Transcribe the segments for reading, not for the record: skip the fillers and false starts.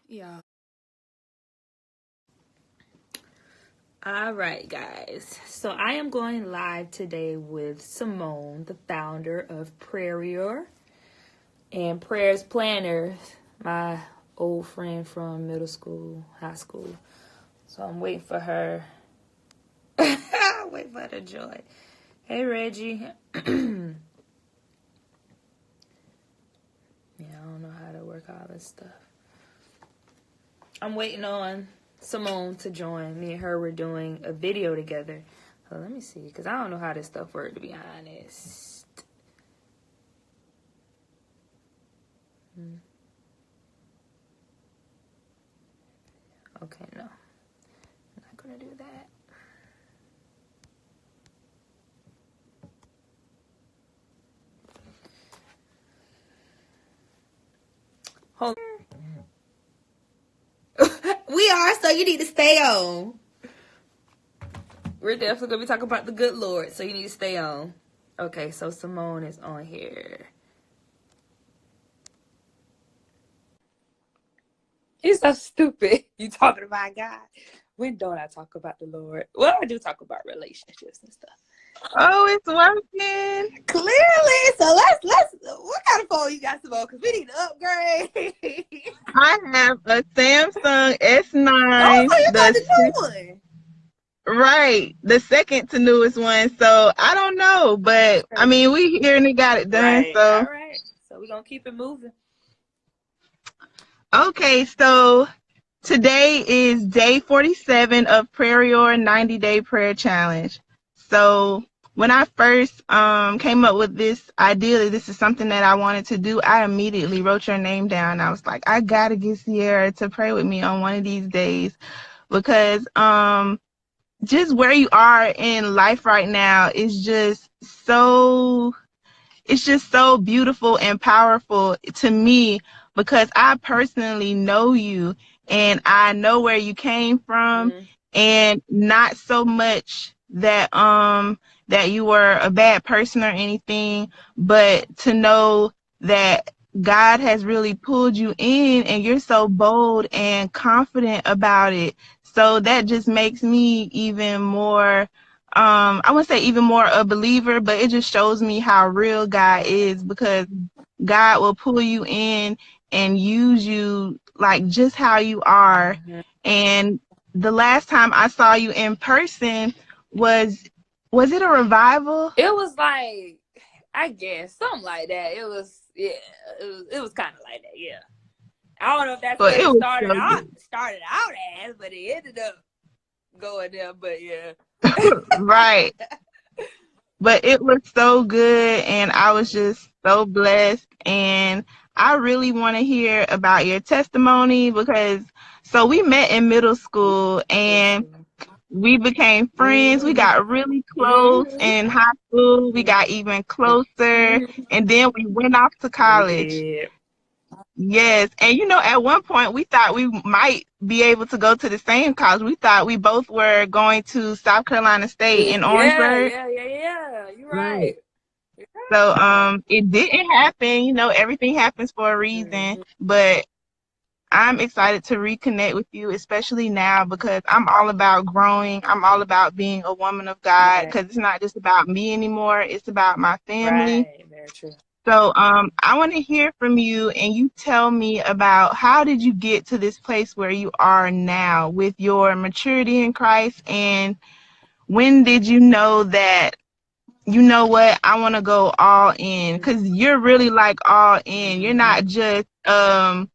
Yeah. All right, guys. So I am going live today with Simone, the founder of Prayer and Prayers Planners, my old friend from middle school, high school. So I'm waiting for her. Wait for her to join. Hey, Reggie. Yeah, I don't know how to work all this stuff. I'm waiting on Simone to join. Me and her were doing a video together. So let me see, because I don't know how this stuff works, to be honest. Okay, no. I'm not going to do that. Hold We are, so you need to stay on. We're definitely going to be talking about the good Lord, so you need to stay on. Okay, so Simone is on here. He's so stupid. You talking about God? When don't I talk about the Lord? Well, I do talk about relationships and stuff. Oh, it's working. Clearly. So let's what kind of phone you got, Simone? Because we need to upgrade. I have a Samsung Oh, S9, so you got the new one. right, the second to newest one. So I don't know, but I mean, we here and it got it done. Right. So All right. So we're gonna keep it moving. okay, so today is day 47 of Prayer 90-day prayer challenge. So when I first came up with this idea that this is something that I wanted to do, I immediately wrote your name down. I was like, I gotta get Cierra to pray with me on one of these days because just where you are in life right now is just so beautiful and powerful to me because I personally know you and I know where you came from, and not so much that that you were a bad person or anything, but to know that God has really pulled you in and you're so bold and confident about it. So that just makes me even more I wouldn't say even more a believer, but it just shows me how real God is, because God will pull you in and use you like just how you are. And the last time I saw you in person was it a revival? It was like, I guess something like that. It was, yeah, it was kind of like that, yeah. I don't know if that's But what it it was started so out good. as, but it ended up going there. But yeah, Right. But it was so good and I was just so blessed, and I really want to hear about your testimony because so we met in middle school and we became friends. We got really close in high school. We got even closer, and then we went off to we college. did. Yes, and at one point we thought we might be able to go to the same college. We thought we both were going to South Carolina State in Orangeburg. Yeah. You're Right. right. So it didn't happen. Everything happens for a reason. But I'm excited to reconnect with you, especially now because I'm all about growing. I'm all about being a woman of God because it's not just about me anymore. It's about my family. Right, very true. So I want to hear from you, and you tell me about how did you get to this place where you are now with your maturity in Christ, and when did you know that, you know what, I want to go all in? Because you're really like all in. You're not just a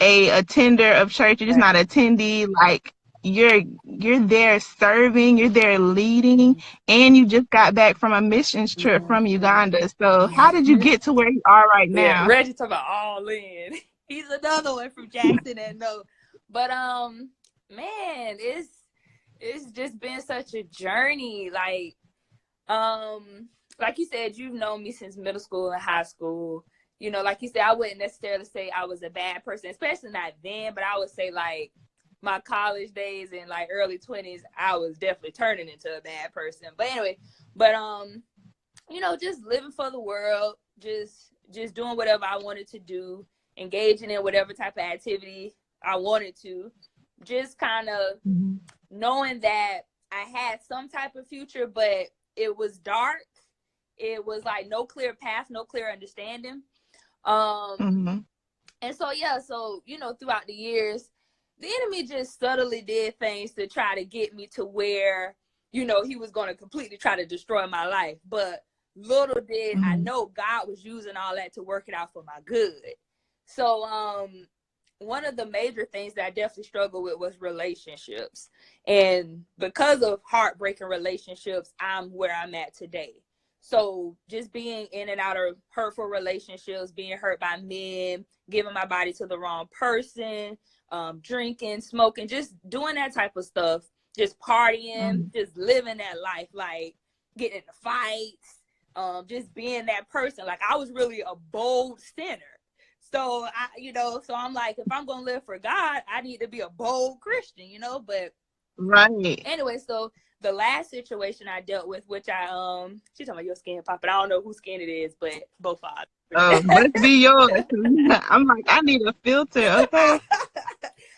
attender of church. You're just not attendee. Like you're there serving, you're there leading, and you just got back from a missions trip from Uganda. So how did you get to where you are right Yeah, now? Reggie talking about all in. He's another one from Jackson and no. But man, it's just been such a journey. Like you said, you've known me since middle school and high school. Like you said, I wouldn't necessarily say I was a bad person, especially not then, but I would say like my college days and like early 20s, I was definitely turning into a bad person. But anyway, just living for the world, just doing whatever I wanted to do. engaging in whatever type of activity I wanted to, just kind of knowing that I had some type of future, but it was dark. It was like no clear path, no clear understanding. And so, yeah, so, you know, throughout the years, the enemy just subtly did things to try to get me to where, you know, he was going to completely try to destroy my life. But little did I know God was using all that to work it out for my good. So, one of the major things that I definitely struggled with was relationships. And because of heartbreaking relationships, I'm where I'm at today. So just being in and out of hurtful relationships, being hurt by men, giving my body to the wrong person, drinking, smoking, just doing that type of stuff, just partying, just living that life, like getting into fights, just being that person. Like I was really a bold sinner. So so I'm like, if I'm gonna live for God, I need to be a bold Christian, you know. But anyway, so the last situation I dealt with, which she's talking about your skin popping. I don't know whose skin it is, but both are. Must be yours. I'm like, I need a filter, okay?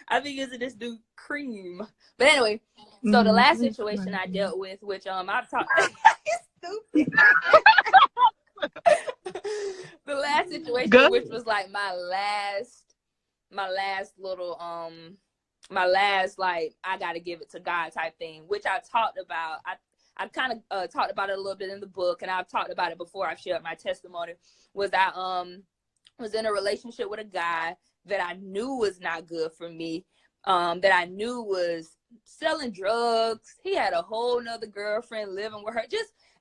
I've been using this new cream. But anyway, so the last situation I dealt with, which I've talked stupid. The last situation, which was like my last little my last, like, I gotta give it to God type thing, which I talked about. I kind of talked about it a little bit in the book, and I've talked about it before. I've shared my testimony. Was I was in a relationship with a guy that I knew was not good for me, that I knew was selling drugs. He had a whole nother girlfriend living with her.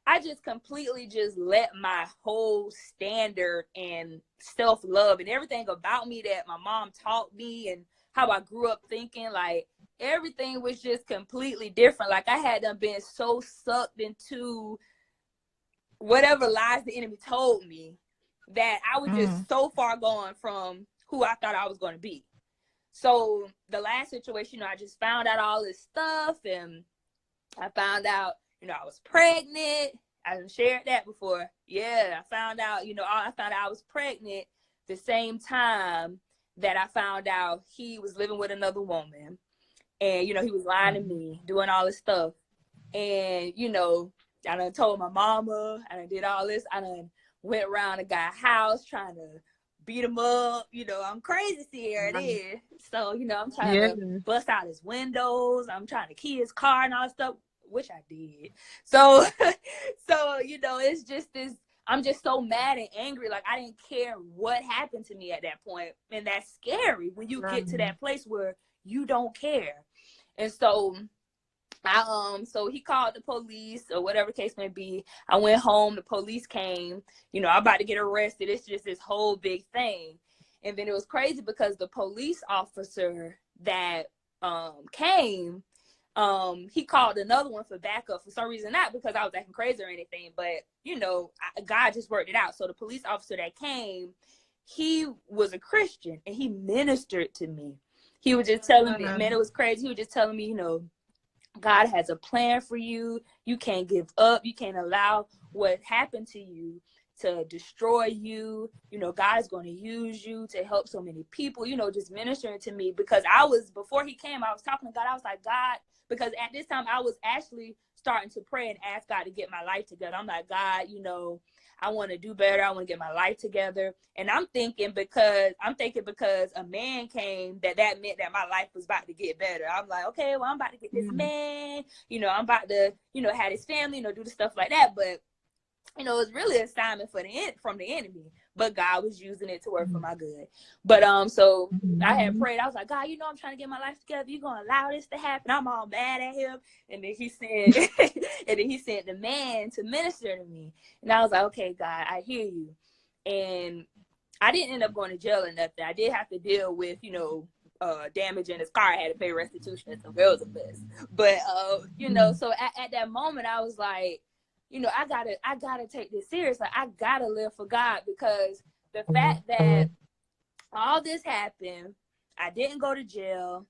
I just completely just let my whole standard and self-love and everything about me that my mom taught me and how I grew up thinking, like everything was just completely different. Like I had been so sucked into whatever lies the enemy told me that I was just so far gone from who I thought I was going to be. So the last situation, I just found out all this stuff, and I found out, I was pregnant. I shared that before. Yeah, I found out, I found out I was pregnant the same time that I found out he was living with another woman. And, he was lying to me, doing all this stuff. And, I done told my mama, I done did all this. I done went around a guy's house trying to beat him up. I'm crazy, Cierra, it is. So, I'm trying to bust out his windows. I'm trying to key his car and all that stuff, which I did. So, it's just this, I'm just so mad and angry. Like, I didn't care what happened to me at that point. And that's scary when you get to that place where you don't care. And so so he called the police or whatever the case may be. I went home. The police came. I'm about to get arrested. It's just this whole big thing. And then it was crazy because the police officer that came, he called another one for backup for some reason, not because I was acting crazy or anything, but God just worked it out. So the police officer that came, he was a Christian and he ministered to me. He was just telling me, man, it was crazy. He was just telling me, God has a plan for you. You can't give up. You can't allow what happened to you to destroy you. God is going to use you to help so many people, just ministering to me, because before he came, I was talking to God. I was like, God, because at this time I was actually starting to pray and ask God to get my life together. I'm like, God, I want to do better. I want to get my life together. And I'm thinking because a man came, that meant that my life was about to get better. I'm like, okay, well, I'm about to get this man, I'm about to, have his family, do the stuff like that. But, it's really an assignment from the enemy, but God was using it to work for my good. But, so I had prayed. I was like, God, I'm trying to get my life together. You're going to allow this to happen. I'm all mad at him. And then he sent the man to minister to me. And I was like, okay, God, I hear you. And I didn't end up going to jail or nothing. I did have to deal with, damage in his car. I had to pay restitution. So it was a mess. But, so at that moment, I was like, I gotta take this serious. Like, I gotta live for God, because the fact that all this happened, I didn't go to jail,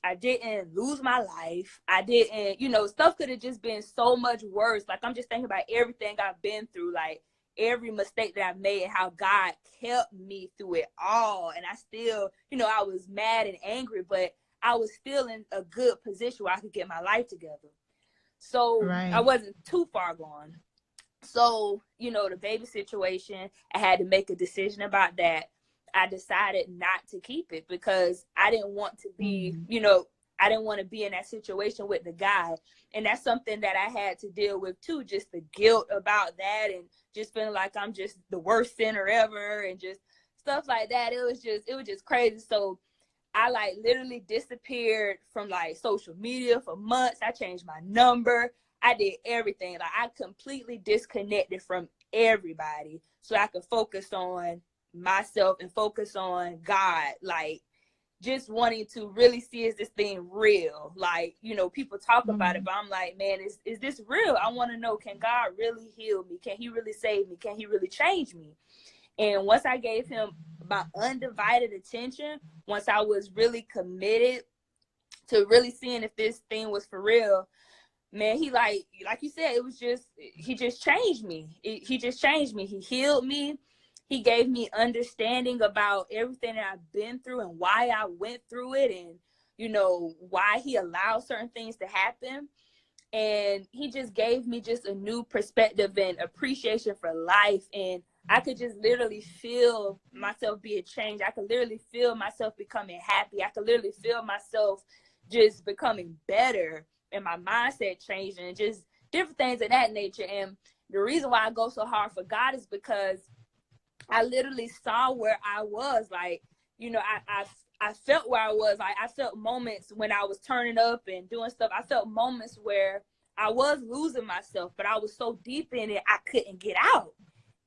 I didn't lose my life, I didn't, stuff could have just been so much worse. Like, I'm just thinking about everything I've been through, like every mistake that I made and how God kept me through it all. And I still, I was mad and angry, but I was still in a good position where I could get my life together. So I wasn't too far gone. So, the baby situation, I had to make a decision about that. I decided not to keep it because I didn't want to be, I didn't want to be in that situation with the guy. And that's something that I had to deal with too, just the guilt about that and just feeling like I'm just the worst sinner ever and just stuff like that. It was just crazy. So I like literally disappeared from like social media for months. I changed my number. I did everything. Like I completely disconnected from everybody so I could focus on myself and focus on God. Like just wanting to really see, is this thing real? Like, people talk about it, but I'm like, man, is this real? I want to know, can God really heal me? Can he really save me? Can he really change me? And once I gave him my undivided attention, once I was really committed to really seeing if this thing was for real, man, he like you said, he just changed me. He just changed me. He healed me. He gave me understanding about everything that I've been through and why I went through it and, why he allowed certain things to happen. And he just gave me just a new perspective and appreciation for life. And I could just literally feel myself being changed. I could literally feel myself becoming happy. I could literally feel myself just becoming better and my mindset changing and just different things of that nature. And the reason why I go so hard for God is because I literally saw where I was. Like, I felt where I was. Like, I felt moments when I was turning up and doing stuff. I felt moments where I was losing myself, but I was so deep in it, I couldn't get out.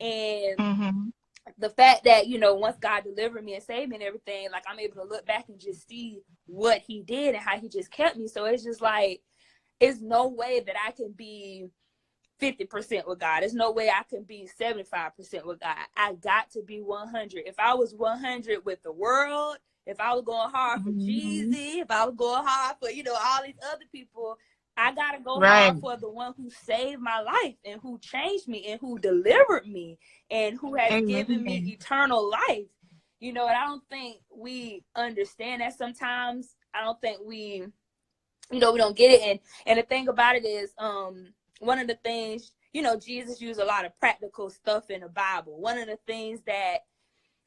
And the fact that, once God delivered me and saved me and everything, like I'm able to look back and just see what he did and how he just kept me. So it's just like, it's no way that I can be 50% with God. There's no way I can be 75% with God. I got to be 100. If I was 100 with the world, if I was going hard for Jeezy, if I was going hard for, all these other people, I got to go hard for the one who saved my life and who changed me and who delivered me and who has given me eternal life. And I don't think we understand that sometimes. I don't think we don't get it. And the thing about it is, one of the things, Jesus used a lot of practical stuff in the Bible. One of the things that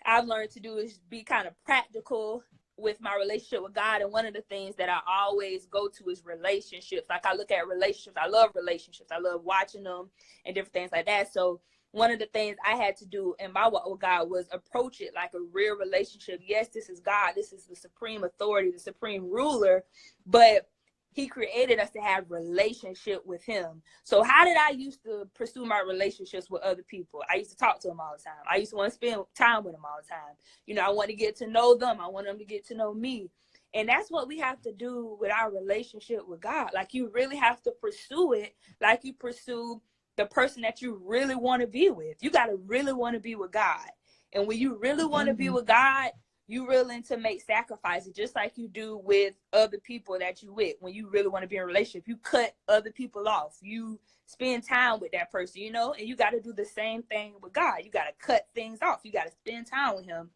I've learned to do is be kind of practical with my relationship with God. And one of the things that I always go to is relationships. Like I look at relationships. I love relationships. I love watching them and different things like that. So one of the things I had to do in my walk with God was approach it like a real relationship. Yes, this is God. This is the supreme authority, the supreme ruler. But he created us to have relationship with him. So how did I used to pursue my relationships with other people? I used to talk to them all the time. I used to want to spend time with them all the time. I want to get to know them. I want them to get to know me. And that's what we have to do with our relationship with God. Like you really have to pursue it like you pursue the person that you really want to be with. You got to really want to be with God. And when you really want to be with God, you're willing to make sacrifices just like you do with other people that you with. When you really want to be in a relationship, you cut other people off. You spend time with that person, and you got to do the same thing with God. You got to cut things off. You got to spend time with him.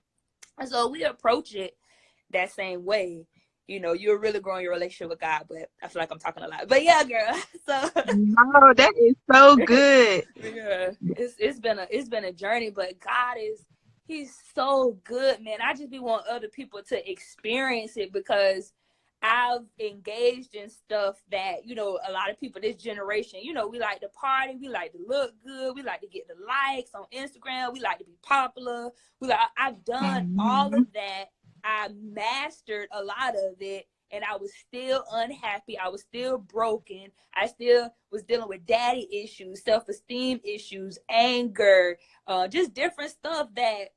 And so we approach it that same way. You're really growing your relationship with God, but I feel like I'm talking a lot. But yeah, girl. So no, that is so good. Yeah, it's been a journey, but God he's so good, man. I just be want other people to experience it because I've engaged in stuff that, a lot of people this generation, we like to party, we like to look good, we like to get the likes on Instagram, we like to be popular. I've done all of that. I mastered a lot of it, and I was still unhappy. I was still broken. I still was dealing with daddy issues, self-esteem issues, anger, just different stuff that,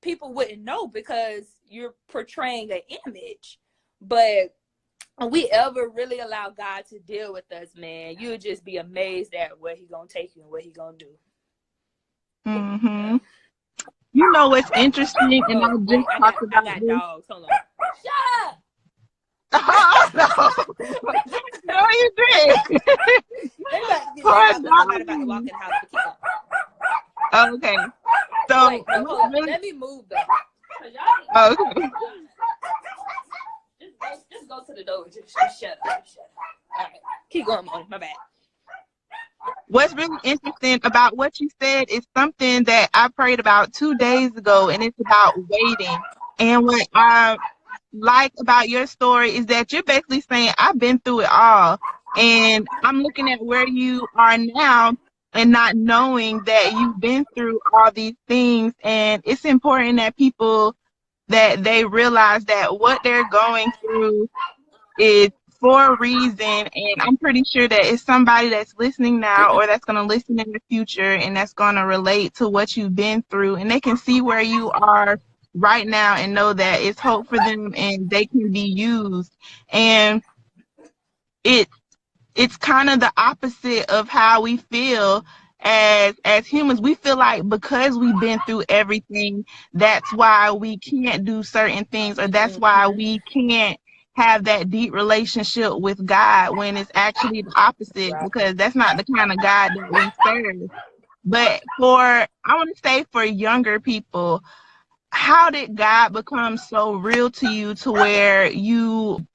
people wouldn't know because you're portraying an image. But when we ever really allow God to deal with us, man, you'll just be amazed at where he gonna take you and what he gonna do. Mm-hmm. What's interesting, and I just talked about I got this. dogs. Hold on. Shut up! No, you did. Poor Somebody about to walk doggy. in the house. But keep going. Okay. Oh, wait, So no, hold on. really, Let me move though. 'Cause y'all need okay. just go to the door. Just shut up. Shut up. All right. Keep going, Moni. My bad. What's really interesting about what you said is something that I prayed about 2 days ago, and it's about waiting. And what I like about your story is that you're basically saying, I've been through it all. And I'm looking at where you are now and not knowing that you've been through all these things. And it's important that people that they realize that what they're going through is for a reason. And I'm pretty sure that it's somebody that's listening now or that's going to listen in the future and that's going to relate to what you've been through. And they can see where you are right now and know that it's hope for them and they can be used. And it it's kind of the opposite of how we feel as humans. We feel like because we've been through everything, that's why we can't do certain things, or that's why we can't have that deep relationship with God, when it's actually the opposite, Right. because that's not the kind of God that we serve. But I want to say for younger people, how did God become so real to you to where you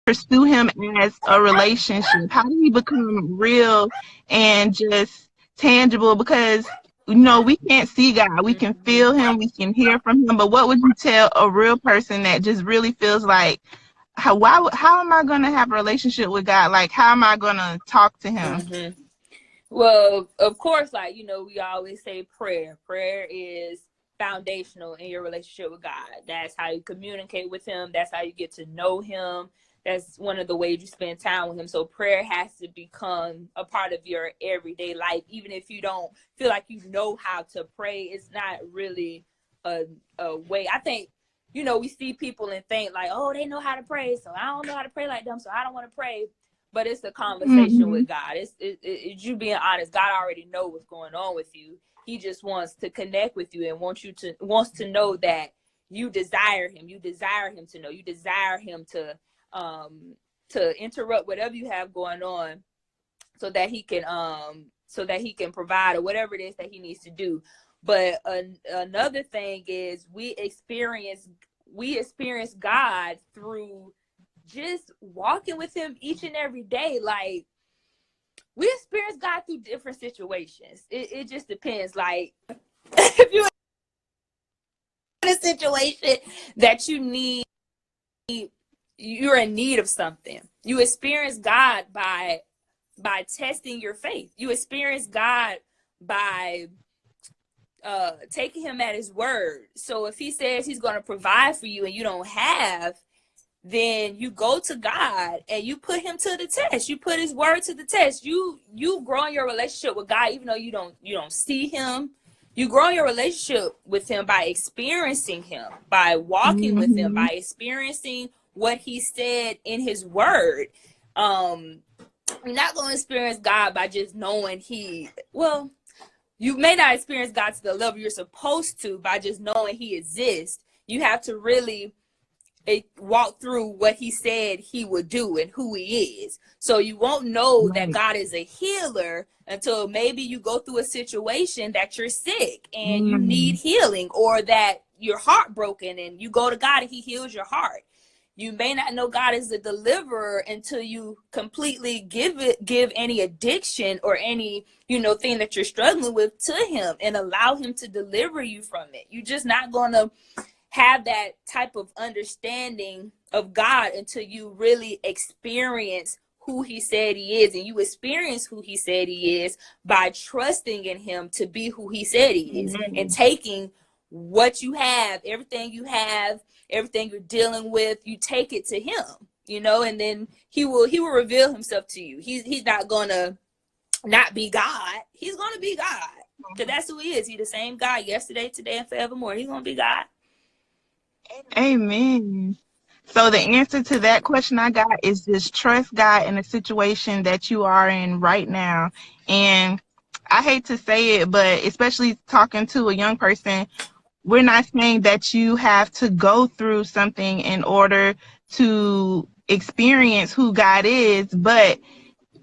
pursue him as a relationship? How do he become real and just tangible? Because we can't see God, we can feel him, we can hear from him. But what would you tell a real person that just really feels like, how am I going to have a relationship with God? Like, how am I going to talk to him? Mm-hmm. Well, of course, like, we always say prayer. Prayer is foundational in your relationship with God. That's how you communicate with him. That's how you get to know him. That's one of the ways you spend time with him. So prayer has to become a part of your everyday life. Even if you don't feel like you know how to pray, it's not really a way. I think, we see people and think like, oh, they know how to pray, so I don't know how to pray like them, so I don't want to pray. But it's a conversation Mm-hmm. with God. It's you being honest. God already knows what's going on with you. He just wants to connect with you and wants to know that you desire him. You desire him to know. You desire him to interrupt whatever you have going on, so that he can provide or whatever it is that he needs to do. But another thing is we experience God through just walking with him each and every day. Like, we experience God through different situations. It just depends. Like, if you're in a situation that you're in need of something, you experience God by testing your faith. You experience God by taking him at his word. So if he says he's going to provide for you and you don't have, then you go to God and you put him to the test. You put his word to the test. You grow in your relationship with God, even though you don't see him. You grow in your relationship with him by experiencing him, by walking with him, by experiencing what he said in his word. You're not going to experience God by just knowing you may not experience God to the level you're supposed to by just knowing he exists. You have to really walk through what he said he would do and who he is. So you won't know that God is a healer until maybe you go through a situation that you're sick and you need healing, or that you're heartbroken and you go to God and he heals your heart. You may not know God is a deliverer until you completely give any addiction or any, thing that you're struggling with to him and allow him to deliver you from it. You're just not going to have that type of understanding of God until you really experience who he said he is. And you experience who he said he is by trusting in him to be who he said he is, and taking what you have, everything you're dealing with, you take it to him, and then he will reveal himself to you. He's not gonna not be God. He's gonna be God, because that's who he is. He's the same God yesterday, today, and forevermore. He's gonna be God. Amen. So the answer to that question I got is just trust God in the situation that you are in right now. And I hate to say it, but especially talking to a young person, we're not saying that you have to go through something in order to experience who God is, but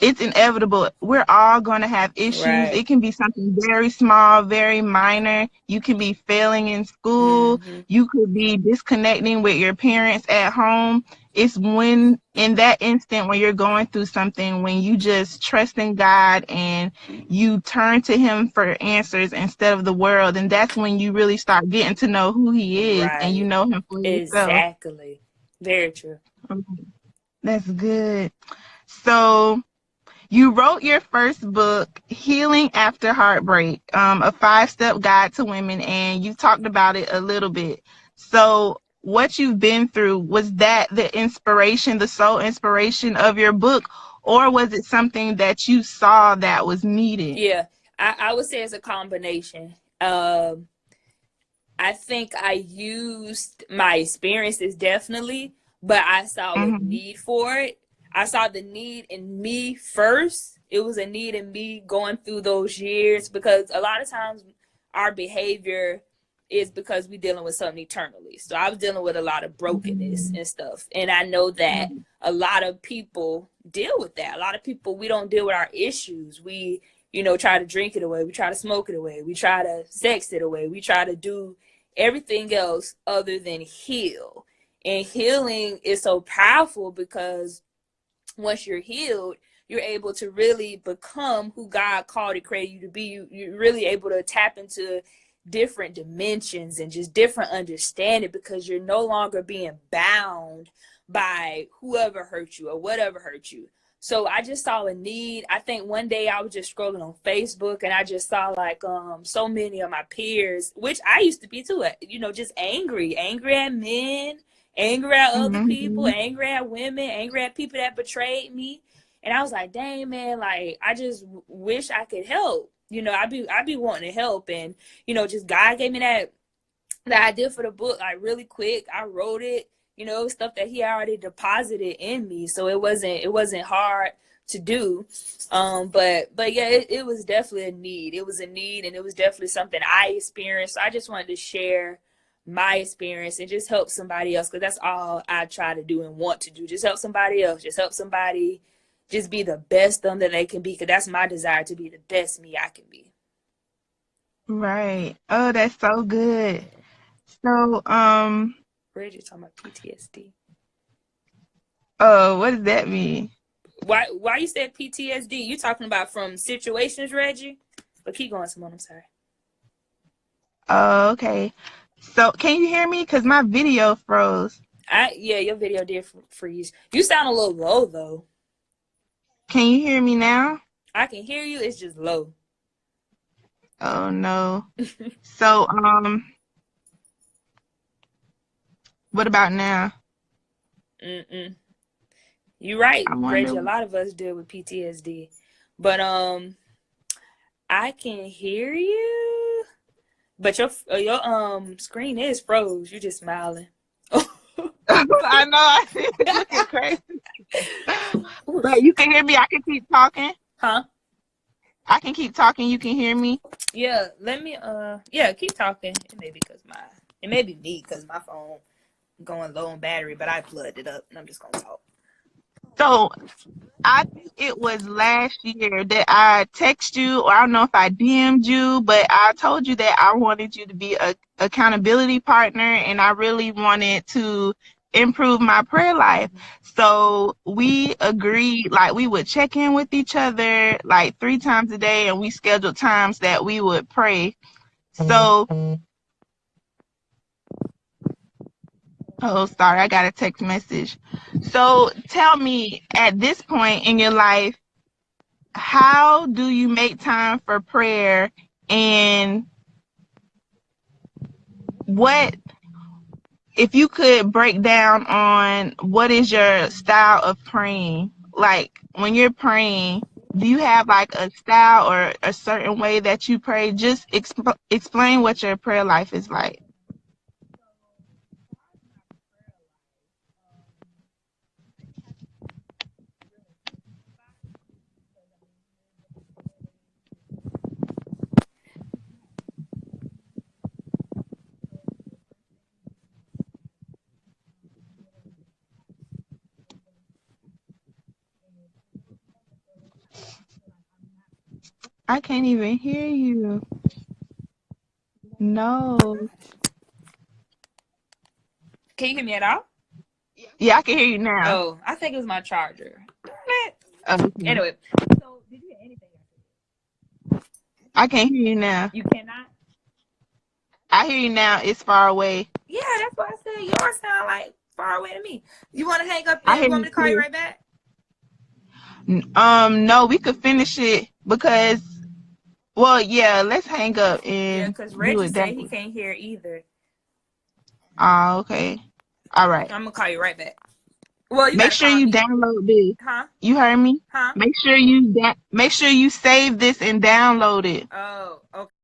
it's inevitable. We're all going to have issues. Right. It can be something very small, very minor. You can be failing in school. You could be disconnecting with your parents at home. It's when, in that instant, when you're going through something, when you just trust in God and you turn to Him for answers instead of the world. And that's when you really start getting to know who He is and you Right. know Him for yourself. Exactly. Very true. That's good. So, you wrote your first book, Healing After Heartbreak, a 5-step guide to women, and you talked about it a little bit. So what you've been through, was that the inspiration, the sole inspiration of your book, or was it something that you saw that was needed? Yeah, I would say it's a combination. I think I used my experiences definitely, but I saw a Mm-hmm. need for it. I saw the need in me first. It was a need in me going through those years, because a lot of times our behavior is because we're dealing with something eternally. So I was dealing with a lot of brokenness and stuff. And I know that a lot of people deal with that. A lot of people, we don't deal with our issues. We, try to drink it away. We try to smoke it away. We try to sex it away. We try to do everything else other than heal. And healing is so powerful, because once you're healed, you're able to really become who God called and created you to be. You're really able to tap into different dimensions and just different understanding, because you're no longer being bound by whoever hurt you or whatever hurt you. So I just saw a need. I think one day I was just scrolling on Facebook, and I just saw like so many of my peers, which I used to be too, just angry at men, angry at other people, Mm-hmm. angry at women, angry at people that betrayed me. And I was like, dang, man, like, I just wish I could help. I'd be wanting to help. And, just God gave me that idea for the book, like, really quick. I wrote it, stuff that He already deposited in me. So it wasn't hard to do. But yeah, it was definitely a need. It was a need, and it was definitely something I experienced. So I just wanted to share my experience and just help somebody else, because that's all I try to do and want to do. Just help somebody else. Just help somebody just be the best them that they can be, because that's my desire, to be the best me I can be. Right. Oh, that's so good. So, Reggie talking about PTSD. oh, what does that mean? Why you said PTSD? You talking about from situations, Reggie? But keep going, Simone. I'm sorry. Oh, okay. So, can you hear me? Because my video froze. Yeah, your video did freeze. You sound a little low though. Can you hear me now? I can hear you. It's just low. Oh no. So, what about now? Mm-mm. You're right, I wonder. Reggie. A lot of us deal with PTSD, but I can hear you. But your screen is froze. You just smiling. I know I see it looking crazy. But you can hear me. I can keep talking. Huh? I can keep talking. You can hear me. Yeah. Let me. Yeah. Keep talking. It may be me because my phone going low on battery, but I plugged it up and I'm just gonna talk. So I think it was last year that I texted you, or I don't know if I DM'd you, but I told you that I wanted you to be a accountability partner, and I really wanted to improve my prayer life. So we agreed, like, we would check in with each other like 3 times a day, and we scheduled times that we would pray. So, oh, sorry, I got a text message. So tell me, at this point in your life, how do you make time for prayer, and what, if you could break down on what is your style of praying? Like, when you're praying, do you have like a style or a certain way that you pray? Just explain what your prayer life is like. I can't even hear you. No. Can you hear me at all? Yeah, I can hear you now. Oh, I think it was my charger. Darn it. Okay. Anyway, so did you hear anything? I can't hear you now. You cannot? I hear you now. It's far away. Yeah, that's what I said. Yours sound like far away to me. You want to hang up I there? hear You want you me to call you too. right back? No, we could finish it because, well, yeah, let's hang up Yeah, and because do Reggie it that said he way. can't hear either. Oh, okay. All right. I'm going to call you right back. Well, you got Make to sure call you me. download this. Huh? You heard me? Huh? Make sure you save this and download it. Oh, okay.